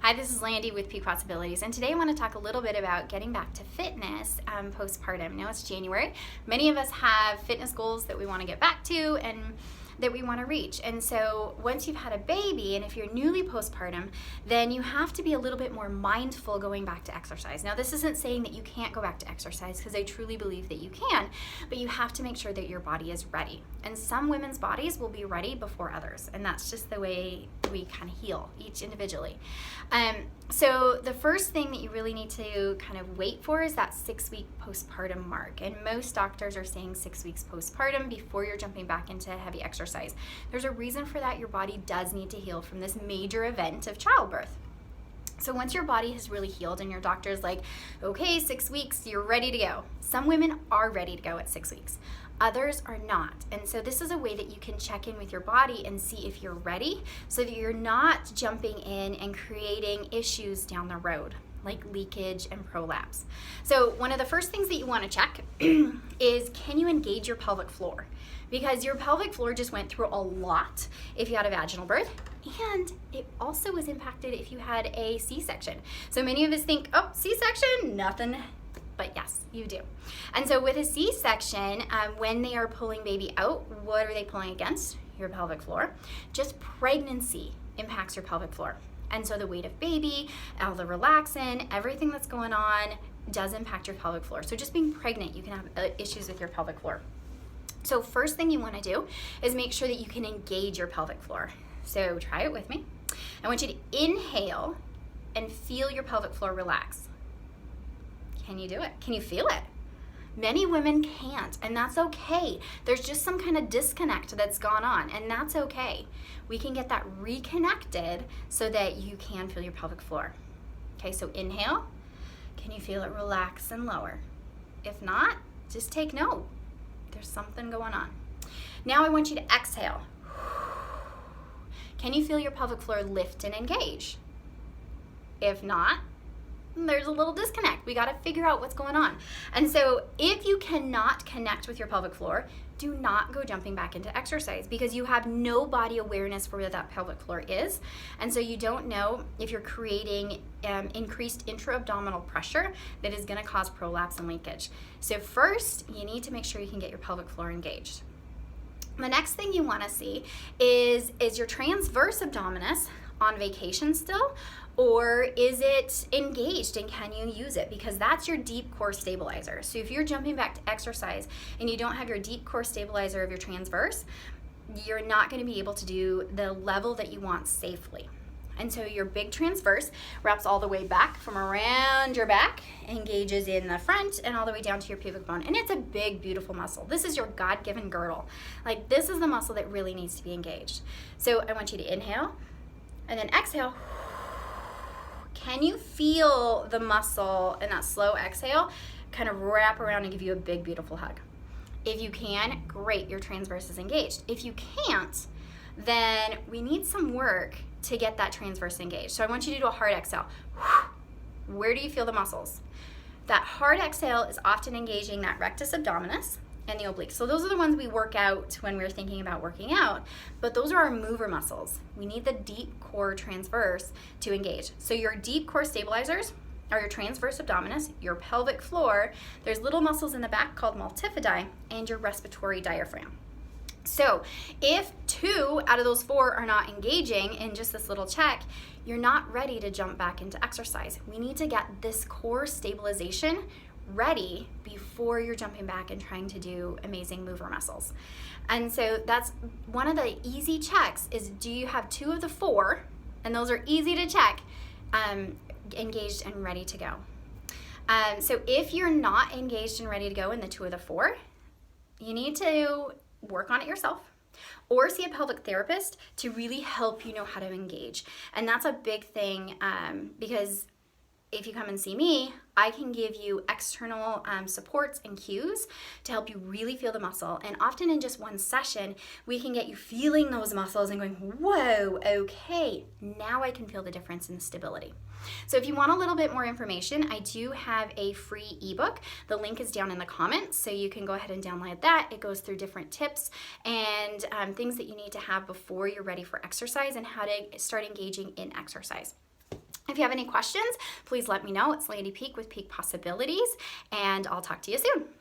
Hi, this is Landy with Peak Possibilities, and today I want to talk a little bit about getting back to fitness postpartum. Now it's January. Many of us have fitness goals that we want to get back to and that we want to reach. And so once you've had a baby, and if you're newly postpartum, then you have to be a little bit more mindful going back to exercise. Now this isn't saying that you can't go back to exercise, because I truly believe that you can, but you have to make sure that your body is ready. And some women's bodies will be ready before others, and that's just the way we kind of heal each individually. So the first thing that you really need to kind of wait for is that 6-week postpartum mark. And most doctors are saying 6 weeks postpartum before you're jumping back into heavy exercise. There's a reason for that. Your body does need to heal from this major event of childbirth. So once your body has really healed and your doctor's like, okay, 6 weeks, you're ready to go. Some women are ready to go at 6 weeks. Others are not. And so this is a way that you can check in with your body and see if you're ready, so that you're not jumping in and creating issues down the road, like leakage and prolapse. So one of the first things that you want to check is, can you engage your pelvic floor? Because your pelvic floor just went through a lot if you had a vaginal birth, and it also was impacted if you had a C-section. So many of us think, oh, C-section, nothing. But yes, you do. And so with a C-section, when they are pulling baby out, what are they pulling against? Your pelvic floor. Just pregnancy impacts your pelvic floor. And so the weight of baby, all the relaxin, everything that's going on does impact your pelvic floor. So just being pregnant, you can have issues with your pelvic floor. So first thing you want to do is make sure that you can engage your pelvic floor. So try it with me. I want you to inhale and feel your pelvic floor relax. Can you do it? Can you feel it? Many women can't, and that's okay. There's just some kind of disconnect that's gone on, and that's okay. We can get that reconnected so that you can feel your pelvic floor. Okay, so inhale. Can you feel it relax and lower? If not, just take note. There's something going on. Now I want you to exhale. Can you feel your pelvic floor lift and engage? If not, there's a little disconnect. We got to figure out what's going on. And so if you cannot connect with your pelvic floor, do not go jumping back into exercise, because you have no body awareness for where that pelvic floor is. And so you don't know if you're creating increased intra-abdominal pressure that is going to cause prolapse and leakage. So first, you need to make sure you can get your pelvic floor engaged. The next thing you want to see is your transverse abdominis on vacation still, or is it engaged, and can you use it? Because that's your deep core stabilizer. So if you're jumping back to exercise and you don't have your deep core stabilizer of your transverse, you're not going to be able to do the level that you want safely. And so your big transverse wraps all the way back from around your back, engages in the front and all the way down to your pubic bone. And it's a big, beautiful muscle. This is your God-given girdle. Like, this is the muscle that really needs to be engaged. So I want you to inhale and then exhale. Can you feel the muscle in that slow exhale kind of wrap around and give you a big, beautiful hug? If you can, great, your transverse is engaged. If you can't, then we need some work to get that transverse engaged. So I want you to do a hard exhale. Where do you feel the muscles? That hard exhale is often engaging that rectus abdominis and the obliques. So those are the ones we work out when we're thinking about working out, but those are our mover muscles. We need the deep core transverse to engage. So your deep core stabilizers are your transverse abdominis, your pelvic floor, there's little muscles in the back called multifidi, and your respiratory diaphragm. So if 2 out of those 4 are not engaging in just this little check, you're not ready to jump back into exercise. We need to get this core stabilization ready before you're jumping back and trying to do amazing mover muscles. And so that's one of the easy checks, is do you have 2 of the 4, and those are easy to check, engaged and ready to go. So if you're not engaged and ready to go in the 2 of the 4, you need to work on it yourself, or see a pelvic therapist to really help you know how to engage. And that's a big thing, because if you come and see me, I can give you external supports and cues to help you really feel the muscle. And often in just one session, we can get you feeling those muscles and going, whoa, okay, now I can feel the difference in the stability. So if you want a little bit more information, I do have a free ebook. The link is down in the comments, so you can go ahead and download that. It goes through different tips and things that you need to have before you're ready for exercise and how to start engaging in exercise. If you have any questions, please let me know. It's Lady Peak with Peak Possibilities, and I'll talk to you soon.